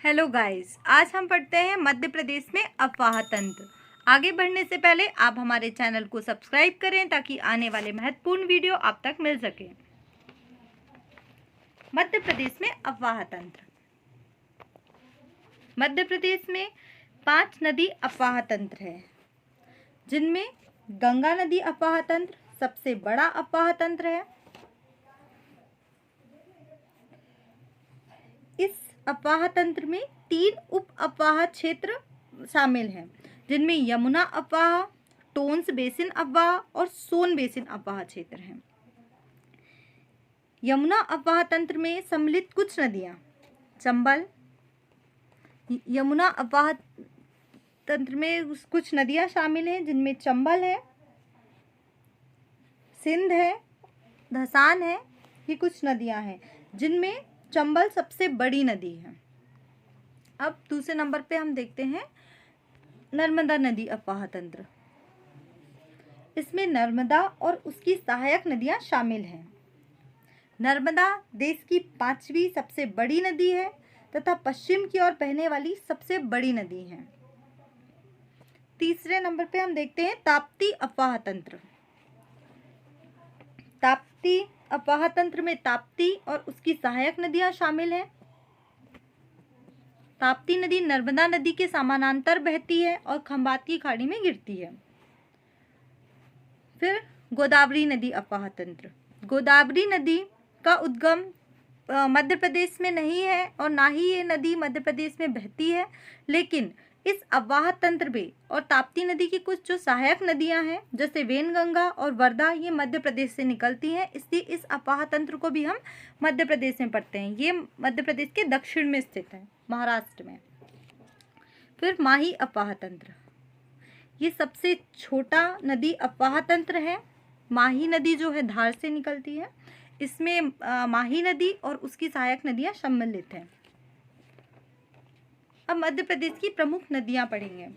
Hello guys, आज हम पढ़ते हैं मध्य प्रदेश में अफवाह तंत्र। आगे बढ़ने से पहले आप हमारे चैनल को सब्सक्राइब करें ताकि आने वाले महत्वपूर्ण वीडियो आप तक मिल सके। मध्य प्रदेश में अफवाह तंत्र। मध्य प्रदेश में 5 नदी अफवाह तंत्र है, जिनमें गंगा नदी अफवाह तंत्र सबसे बड़ा अफवाह तंत्र है। इस अफवाह तंत्र में 3 उप अफवाह क्षेत्र शामिल हैं, जिनमें यमुना अफवाह, टोंस बेसिन अफवाह और सोन बेसिन अफवाह क्षेत्र हैं। यमुना अफवाह तंत्र में सम्मिलित कुछ नदियां चंबल। यमुना अफवाह तंत्र में कुछ नदियां शामिल हैं, जिनमें चंबल है, सिंध है, धसान है। ये कुछ नदियां हैं, जिनमें चंबल सबसे बड़ी नदी है। अब दूसरे नंबर पे हम देखते हैं नर्मदा नदी अफवाह तंत्र। इसमें नर्मदा और उसकी सहायक नदियां शामिल हैं। नर्मदा देश की 5वीं सबसे बड़ी नदी है तथा पश्चिम की ओर बहने वाली सबसे बड़ी नदी है। तीसरे नंबर पे हम देखते हैं ताप्ती अफवाह तंत्र। ताप्ती अफवाह तंत्र में ताप्ती और उसकी सहायक नदियां शामिल हैं। ताप्ती नदी नर्मदा नदी के समानांतर बहती है और खंबात की खाड़ी में गिरती है। फिर गोदावरी नदी अफवाह तंत्र। गोदावरी नदी का उद्गम मध्य प्रदेश में नहीं है और ना ही ये नदी मध्य प्रदेश में बहती है, लेकिन इस अफवाह तंत्र में और ताप्ती नदी की कुछ जो सहायक नदियां हैं, जैसे वेनगंगा और वर्धा, ये मध्य प्रदेश से निकलती हैं। इसलिए इस अफवाह तंत्र को भी हम मध्य प्रदेश में पढ़ते हैं। ये मध्य प्रदेश के दक्षिण में स्थित है, महाराष्ट्र में। फिर माही अफवाह तंत्र। ये सबसे छोटा नदी अफवाह तंत्र है। माही नदी जो है धार से निकलती है। इसमें माही नदी और उसकी सहायक नदियां सम्मिलित हैं। अब मध्य प्रदेश की प्रमुख नदियां पढ़ेंगे।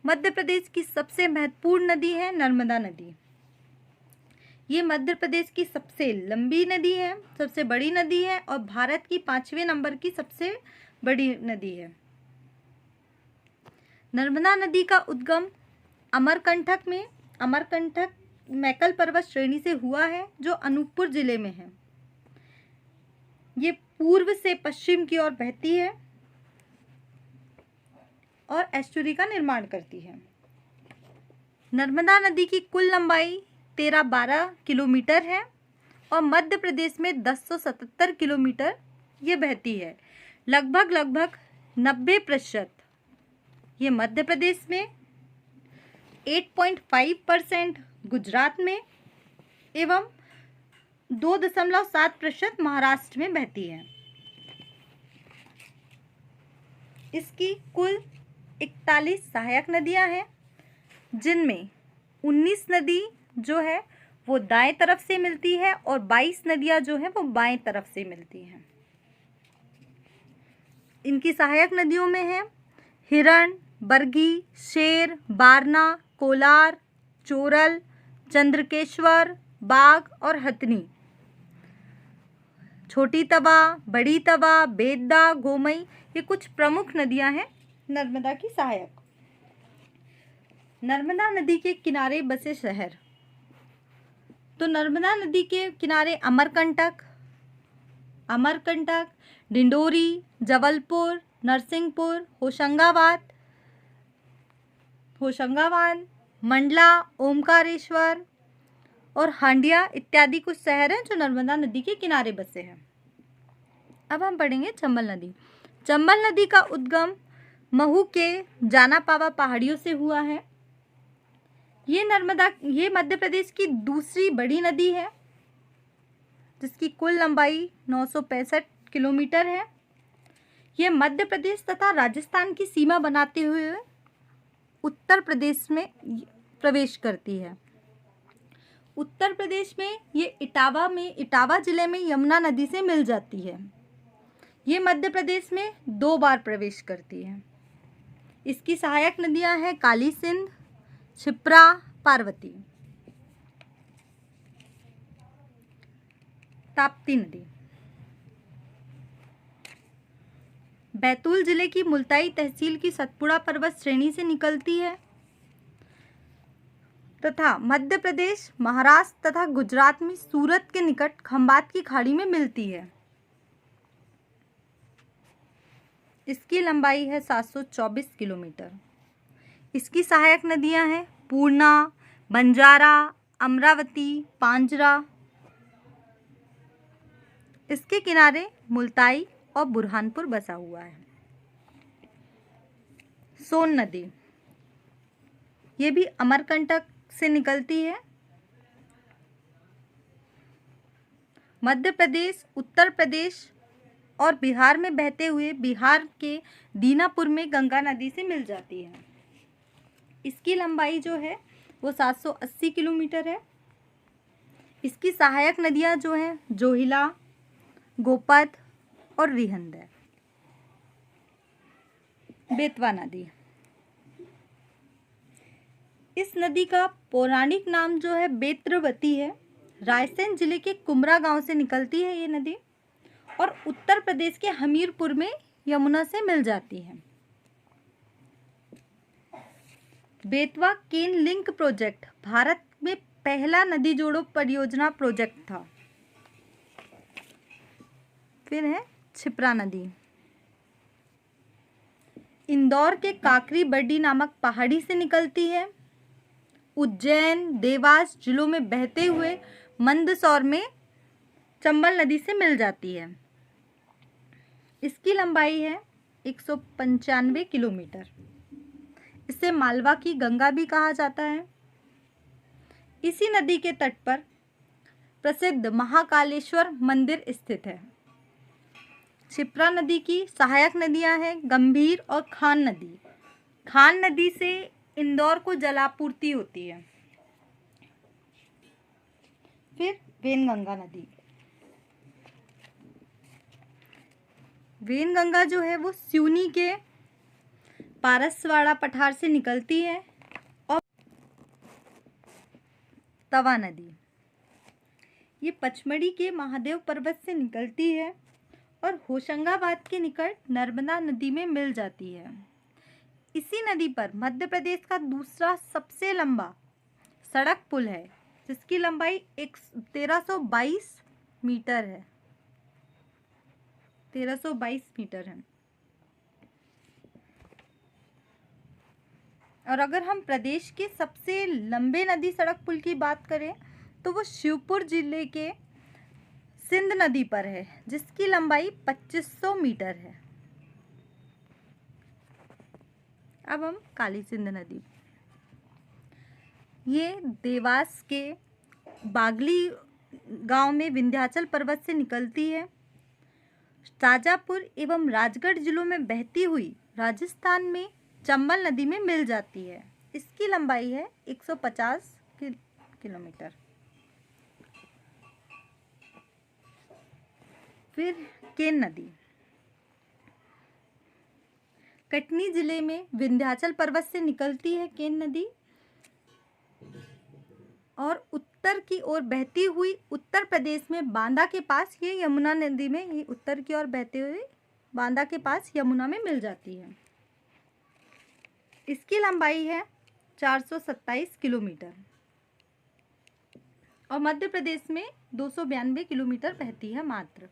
मध्य प्रदेश की सबसे महत्वपूर्ण नदी है नर्मदा नदी। ये मध्य प्रदेश की सबसे लंबी नदी है, सबसे बड़ी नदी है और भारत की 5वें नंबर की सबसे बड़ी नदी है। नर्मदा नदी का उद्गम अमरकंटक मैकल पर्वत श्रेणी से हुआ है, जो अनूपपुर जिले में है। ये पूर्व से पश्चिम की ओर बहती है और एस्चुरी का निर्माण करती है। नर्मदा नदी की कुल लंबाई 13-12 किलोमीटर है और मध्य प्रदेश में 1077 किलोमीटर ये बहती है। लगभग 90% ये मध्य प्रदेश में, 8.5% गुजरात में एवं 2.7% महाराष्ट्र में बहती है। इसकी कुल 41 सहायक नदियां हैं, जिनमें 19 नदी जो है वो दाएं तरफ से मिलती है और 22 नदियां जो है वो बाएं तरफ से मिलती हैं। इनकी सहायक नदियों में है हिरण, बरगी, शेर, बारना, कोलार, चोरल, चंद्रकेश्वर, बाघ और हथनी। छोटी तवा, बड़ी तवा, बेद्दा, गोमई, ये कुछ प्रमुख नदियां हैं नर्मदा की सहायक। नर्मदा नदी के किनारे बसे शहर। तो नर्मदा नदी के किनारे अमरकंटक, डिंडोरी, जबलपुर, नरसिंहपुर, होशंगाबाद, मंडला, ओमकारेश्वर और हांडिया इत्यादि कुछ शहर हैं जो नर्मदा नदी के किनारे बसे हैं। अब हम पढ़ेंगे चंबल नदी। चंबल नदी का उद्गम महू के जानापावा पहाड़ियों से हुआ है। ये मध्य प्रदेश की दूसरी बड़ी नदी है, जिसकी कुल लंबाई 965 किलोमीटर है। यह मध्य प्रदेश तथा राजस्थान की सीमा बनाते हुए उत्तर प्रदेश में प्रवेश करती है। उत्तर प्रदेश में ये इटावा जिले में यमुना नदी से मिल जाती है। ये मध्य प्रदेश में 2 बार प्रवेश करती है। इसकी सहायक नदियां हैं काली सिंध, क्षिप्रा, पार्वती। ताप्ती नदी। बैतूल जिले की मुल्ताई तहसील की सतपुड़ा पर्वत श्रेणी से निकलती है तथा मध्य प्रदेश, महाराष्ट्र तथा गुजरात में सूरत के निकट खंबात की खाड़ी में मिलती है। इसकी लंबाई है 724 किलोमीटर। इसकी सहायक नदियां हैं पूर्णा, बंजारा, अमरावती, पांजरा। इसके किनारे मुल्ताई और बुरहानपुर बसा हुआ है। सोन नदी, ये भी अमरकंटक से निकलती है। मध्य प्रदेश, उत्तर प्रदेश और बिहार में बहते हुए बिहार के दीनापुर में गंगा नदी से मिल जाती है। इसकी लंबाई जो है वो 780 किलोमीटर है। इसकी सहायक नदियां जो हैं जोहिला, गोपद और रिहंद है। बेतवा नदी, इस नदी का पौराणिक नाम जो है बेत्रवती है। रायसेन जिले के कुमरा गांव से निकलती है ये नदी और उत्तर प्रदेश के हमीरपुर में यमुना से मिल जाती है। बेतवा केन लिंक प्रोजेक्ट भारत में पहला नदी जोड़ो परियोजना प्रोजेक्ट था। फिर है क्षिप्रा नदी, इंदौर के काकरी बरडी नामक पहाड़ी से निकलती है। उज्जैन, देवास जिलों में बहते हुए मंदसौर में चंबल नदी से मिल जाती है। इसकी लंबाई है 195 किलोमीटर। इसे मालवा की गंगा भी कहा जाता है। इसी नदी के तट पर प्रसिद्ध महाकालेश्वर मंदिर स्थित है। क्षिप्रा नदी की सहायक नदियां हैं गंभीर और खान नदी। खान नदी से इंदौर को जलापूर्ति होती है। फिर वेनगंगा नदी, वेनगंगा जो है वो सिवनी के पारसवाड़ा पठार से निकलती है। और तवा नदी, ये पचमढ़ी के महादेव पर्वत से निकलती है और होशंगाबाद के निकट नर्मदा नदी में मिल जाती है। इसी नदी पर मध्य प्रदेश का दूसरा सबसे लंबा सड़क पुल है जिसकी लंबाई 1322 मीटर है। 1322 मीटर है। और अगर हम प्रदेश के सबसे लंबे नदी सड़क पुल की बात करें तो वो शिवपुर जिले के सिंध नदी पर है जिसकी लंबाई 2500 मीटर है। अब हम काली सिंध नदी, ये देवास के बागली गांव में विंध्याचल पर्वत से निकलती है। शाजापुर एवं राजगढ़ जिलों में बहती हुई राजस्थान में चंबल नदी में मिल जाती है। इसकी लंबाई है 150 किलोमीटर। फिर केन नदी, कटनी जिले में विंध्याचल पर्वत से निकलती है केन नदी और उत्तर की ओर बहती हुई उत्तर प्रदेश में बांदा के पास ये यमुना नदी में ये उत्तर की ओर बहते हुए बांदा के पास यमुना में मिल जाती है। इसकी लंबाई है 427 किलोमीटर और मध्य प्रदेश में 292 किलोमीटर बहती है मात्र।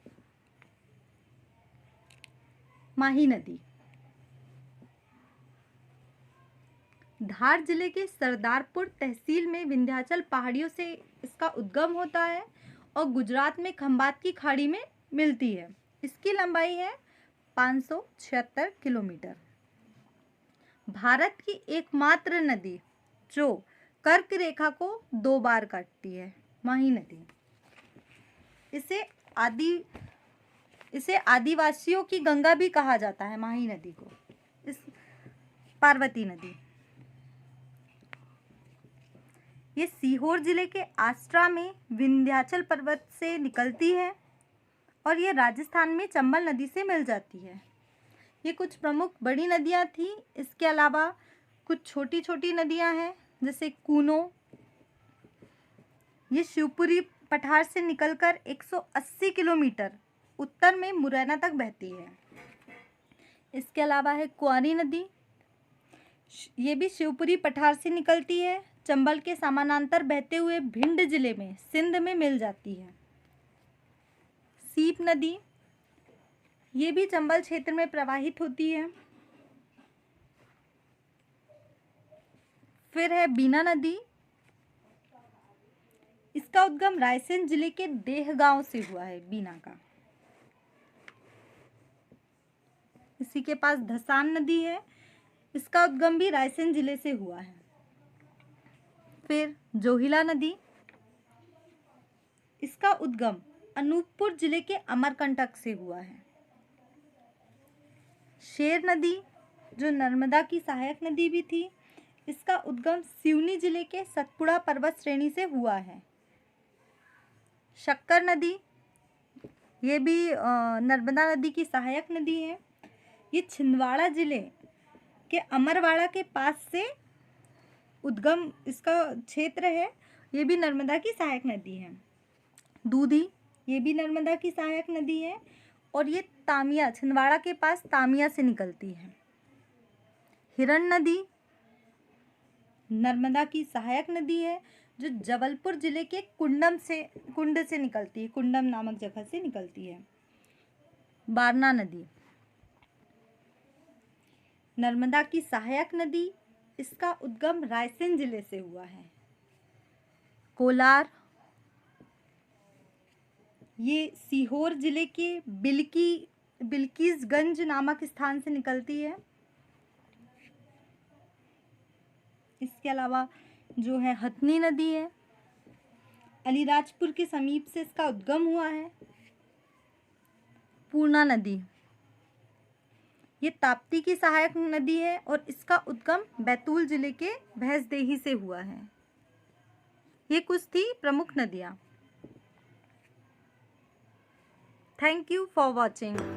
माही नदी, धार जिले के सरदारपुर तहसील में विंध्याचल पहाड़ियों से इसका उद्गम होता है और गुजरात में खंबात की खाड़ी में मिलती है। इसकी लंबाई है 576 किलोमीटर। भारत की एकमात्र नदी जो कर्क रेखा को 2 बार काटती है, माही नदी। इसे आदिवासियों की गंगा भी कहा जाता है, माही नदी को। पार्वती नदी, ये सीहोर जिले के आस्ट्रा में विंध्याचल पर्वत से निकलती है और ये राजस्थान में चंबल नदी से मिल जाती है। ये कुछ प्रमुख बड़ी नदियाँ थी। इसके अलावा कुछ छोटी छोटी नदियाँ हैं जैसे कूनो, ये शिवपुरी पठार से निकलकर 180 किलोमीटर उत्तर में मुरैना तक बहती है। इसके अलावा है कुंवारी नदी, ये भी शिवपुरी पठार से निकलती है, चंबल के समानांतर बहते हुए भिंड जिले में सिंध में मिल जाती है। सीप नदी, ये भी चंबल क्षेत्र में प्रवाहित होती है। फिर है बीना नदी, इसका उद्गम रायसेन जिले के देह गांव से हुआ है, बीना का। इसी के पास धसान नदी है, इसका उद्गम भी रायसेन जिले से हुआ है। फिर जोहिला नदी, इसका उद्गम अनूपपुर जिले के अमरकंटक से हुआ है। शेर नदी, जो नर्मदा की सहायक नदी भी थी, इसका उद्गम सिवनी जिले के सतपुड़ा पर्वत श्रेणी से हुआ है। शक्कर नदी, ये भी नर्मदा नदी की सहायक नदी है, ये छिंदवाड़ा जिले के अमरवाड़ा के पास से उद्गम इसका क्षेत्र है, ये भी नर्मदा की सहायक नदी है। दूधी, ये भी नर्मदा की सहायक नदी है और ये तामिया, छिंदवाड़ा के पास तामिया से निकलती है। हिरण नदी नर्मदा की सहायक नदी है, जो जबलपुर जिले के कुंड से निकलती है, कुंडम नामक जगह से निकलती है। बारना नदी नर्मदा की सहायक नदी, इसका उद्गम रायसेन जिले से हुआ है। कोलार, ये सीहोर जिले के बिल्किसगंज नामक स्थान से निकलती है। इसके अलावा जो है हथनी नदी है, अलीराजपुर के समीप से इसका उद्गम हुआ है। पूर्णा नदी, ये ताप्ती की सहायक नदी है और इसका उद्गम बैतूल जिले के भैंसदेही से हुआ है। ये कुछ थी प्रमुख नदियाँ। Thank you for watching.